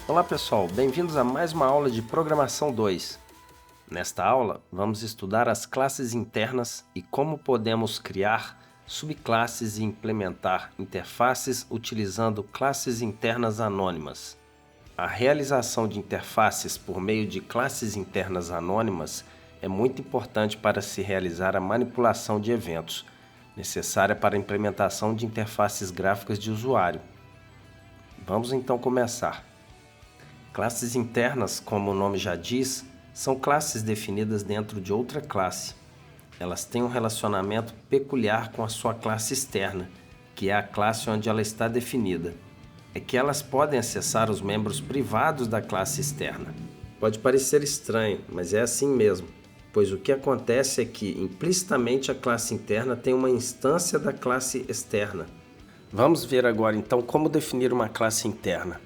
Olá pessoal, bem-vindos a mais uma aula de Programação 2. Nesta aula, vamos estudar as classes internas e como podemos criar subclasses e implementar interfaces utilizando classes internas anônimas. A realização de interfaces por meio de classes internas anônimas é muito importante para se realizar a manipulação de eventos, necessária para a implementação de interfaces gráficas de usuário. Vamos então começar. Classes internas, como o nome já diz, são classes definidas dentro de outra classe. Elas têm um relacionamento peculiar com a sua classe externa, que é a classe onde ela está definida. É que elas podem acessar os membros privados da classe externa. Pode parecer estranho, mas é assim mesmo, pois o que acontece é que, implicitamente, a classe interna tem uma instância da classe externa. Vamos ver agora, então, como definir uma classe interna.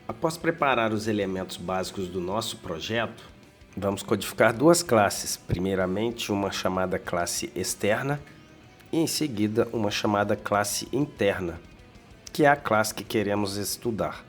Após preparar os elementos básicos do nosso projeto, vamos codificar duas classes. Primeiramente, uma chamada classe externa e, em seguida, uma chamada classe interna, que é a classe que queremos estudar.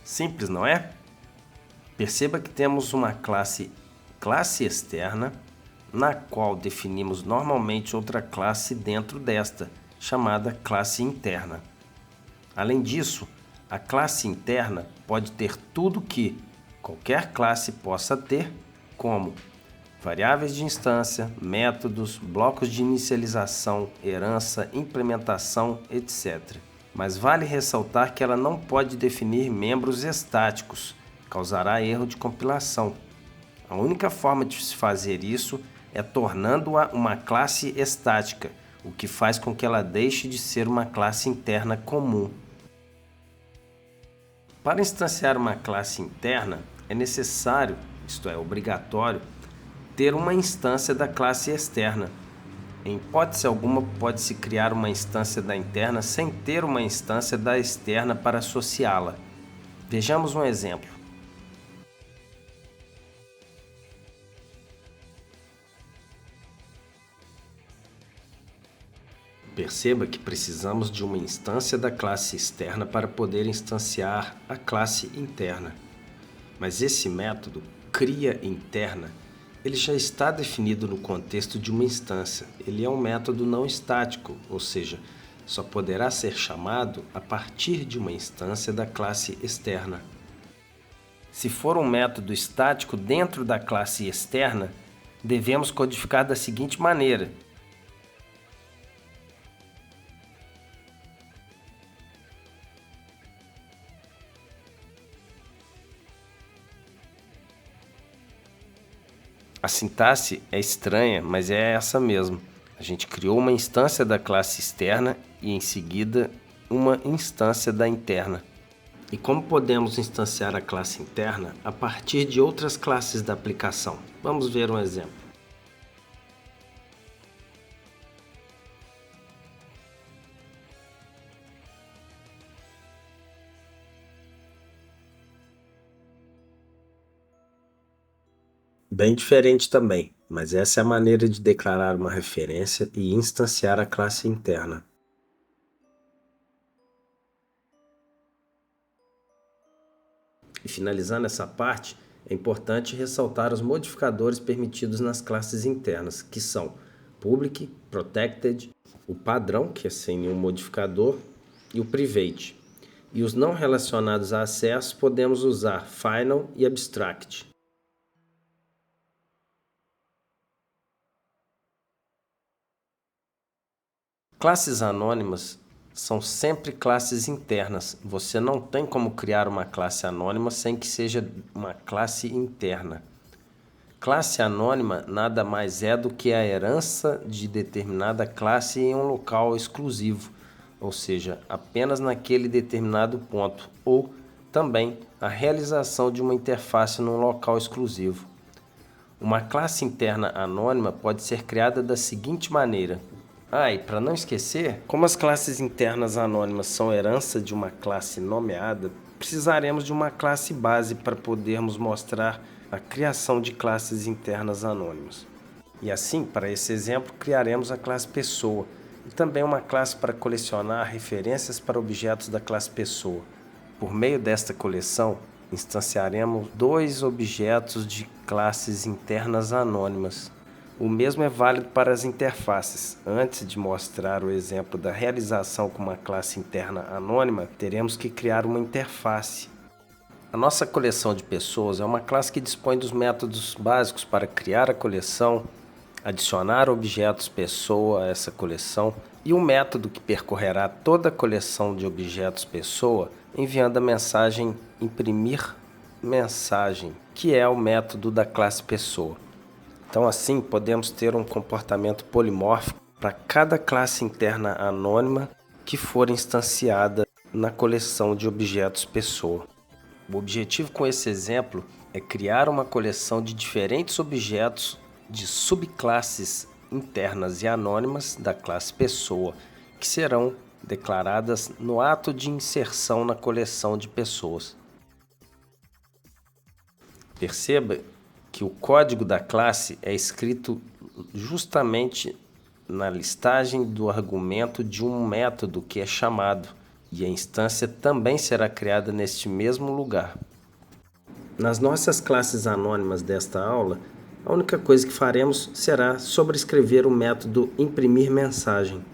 Simples, não é? Perceba que temos uma classe externa, na qual definimos normalmente outra classe dentro desta, chamada classe interna. Além disso, a classe interna pode ter tudo que qualquer classe possa ter, como variáveis de instância, métodos, blocos de inicialização, herança, implementação, etc. Mas vale ressaltar que ela não pode definir membros estáticos, causará erro de compilação. A única forma de se fazer isso é tornando-a uma classe estática, o que faz com que ela deixe de ser uma classe interna comum. Para instanciar uma classe interna, é necessário, isto é, obrigatório, ter uma instância da classe externa. Em hipótese alguma, pode-se criar uma instância da interna sem ter uma instância da externa para associá-la. Vejamos um exemplo. Perceba que precisamos de uma instância da classe externa para poder instanciar a classe interna. Mas esse método, cria interna, ele já está definido no contexto de uma instância. Ele é um método não estático, ou seja, só poderá ser chamado a partir de uma instância da classe externa. Se for um método estático dentro da classe externa, devemos codificar da seguinte maneira. A sintaxe é estranha, mas é essa mesmo. A gente criou uma instância da classe externa e, em seguida, uma instância da interna. E como podemos instanciar a classe interna a partir de outras classes da aplicação? Vamos ver um exemplo. Bem diferente também, mas essa é a maneira de declarar uma referência e instanciar a classe interna. E finalizando essa parte, é importante ressaltar os modificadores permitidos nas classes internas, que são Public, Protected, o padrão, que é sem nenhum modificador, e o Private. E os não relacionados a acesso podemos usar Final e Abstract. Classes anônimas são sempre classes internas. Você não tem como criar uma classe anônima sem que seja uma classe interna. Classe anônima nada mais é do que a herança de determinada classe em um local exclusivo, ou seja, apenas naquele determinado ponto, ou também a realização de uma interface num local exclusivo. Uma classe interna anônima pode ser criada da seguinte maneira. E para não esquecer, como as classes internas anônimas são herança de uma classe nomeada, precisaremos de uma classe base para podermos mostrar a criação de classes internas anônimas. E assim, para esse exemplo, criaremos a classe pessoa e também uma classe para colecionar referências para objetos da classe pessoa. Por meio desta coleção, instanciaremos 2 objetos de classes internas anônimas. O mesmo é válido para as interfaces. Antes de mostrar o exemplo da realização com uma classe interna anônima, teremos que criar uma interface. A nossa coleção de pessoas é uma classe que dispõe dos métodos básicos para criar a coleção, adicionar objetos pessoa a essa coleção e um método que percorrerá toda a coleção de objetos pessoa enviando a mensagem imprimir mensagem, que é o método da classe pessoa. Então assim podemos ter um comportamento polimórfico para cada classe interna anônima que for instanciada na coleção de objetos pessoa. O objetivo com esse exemplo é criar uma coleção de diferentes objetos de subclasses internas e anônimas da classe pessoa, que serão declaradas no ato de inserção na coleção de pessoas. Perceba que o código da classe é escrito justamente na listagem do argumento de um método que é chamado, e a instância também será criada neste mesmo lugar. Nas nossas classes anônimas desta aula, a única coisa que faremos será sobrescrever o método imprimir mensagem.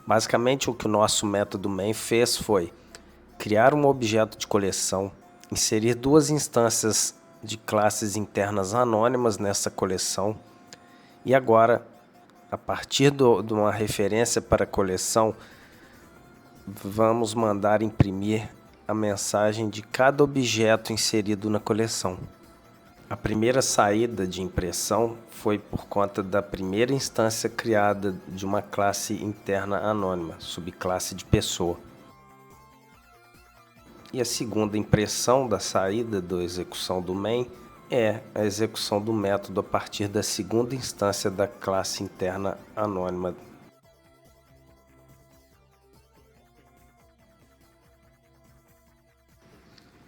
Basicamente, o que o nosso método main fez foi criar um objeto de coleção, inserir 2 instâncias de classes internas anônimas nessa coleção e agora, a partir de uma referência para a coleção, vamos mandar imprimir a mensagem de cada objeto inserido na coleção. A primeira saída de impressão foi por conta da primeira instância criada de uma classe interna anônima, subclasse de pessoa. E a segunda impressão da saída da execução do main é a execução do método a partir da segunda instância da classe interna anônima.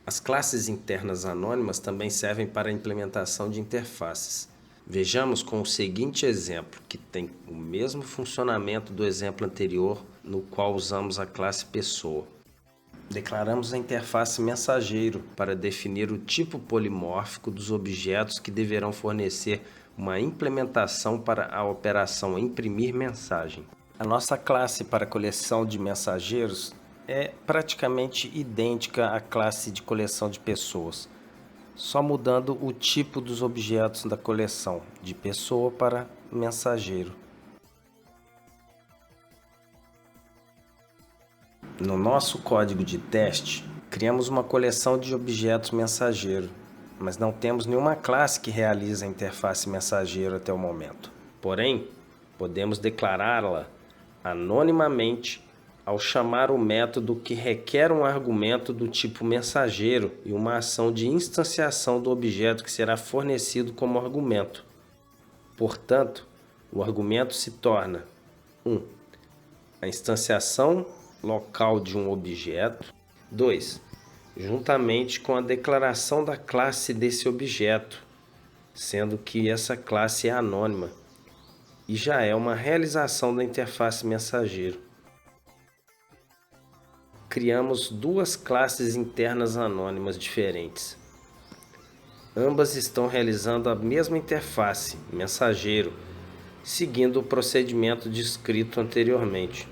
As classes internas anônimas também servem para a implementação de interfaces. Vejamos com o seguinte exemplo, que tem o mesmo funcionamento do exemplo anterior, no qual usamos a classe pessoa. Declaramos a interface mensageiro para definir o tipo polimórfico dos objetos que deverão fornecer uma implementação para a operação imprimir mensagem. A nossa classe para coleção de mensageiros é praticamente idêntica à classe de coleção de pessoas, só mudando o tipo dos objetos da coleção, de pessoa para mensageiro. No nosso código de teste, criamos uma coleção de objetos mensageiro, mas não temos nenhuma classe que realize a interface mensageiro até o momento. Porém, podemos declará-la anonimamente ao chamar o método que requer um argumento do tipo mensageiro e uma ação de instanciação do objeto que será fornecido como argumento. Portanto, o argumento se torna 1. A instanciação local de um objeto. 2. Juntamente com a declaração da classe desse objeto, sendo que essa classe é anônima e já é uma realização da interface mensageiro. Criamos 2 classes internas anônimas diferentes. Ambas estão realizando a mesma interface, mensageiro, seguindo o procedimento descrito anteriormente.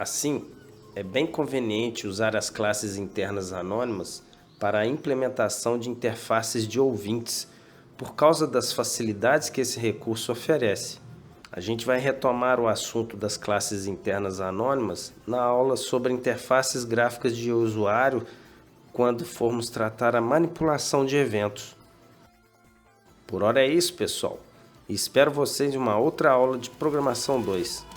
Assim, é bem conveniente usar as classes internas anônimas para a implementação de interfaces de ouvintes, por causa das facilidades que esse recurso oferece. A gente vai retomar o assunto das classes internas anônimas na aula sobre interfaces gráficas de usuário, quando formos tratar a manipulação de eventos. Por hora é isso, pessoal. E espero vocês em uma outra aula de Programação 2.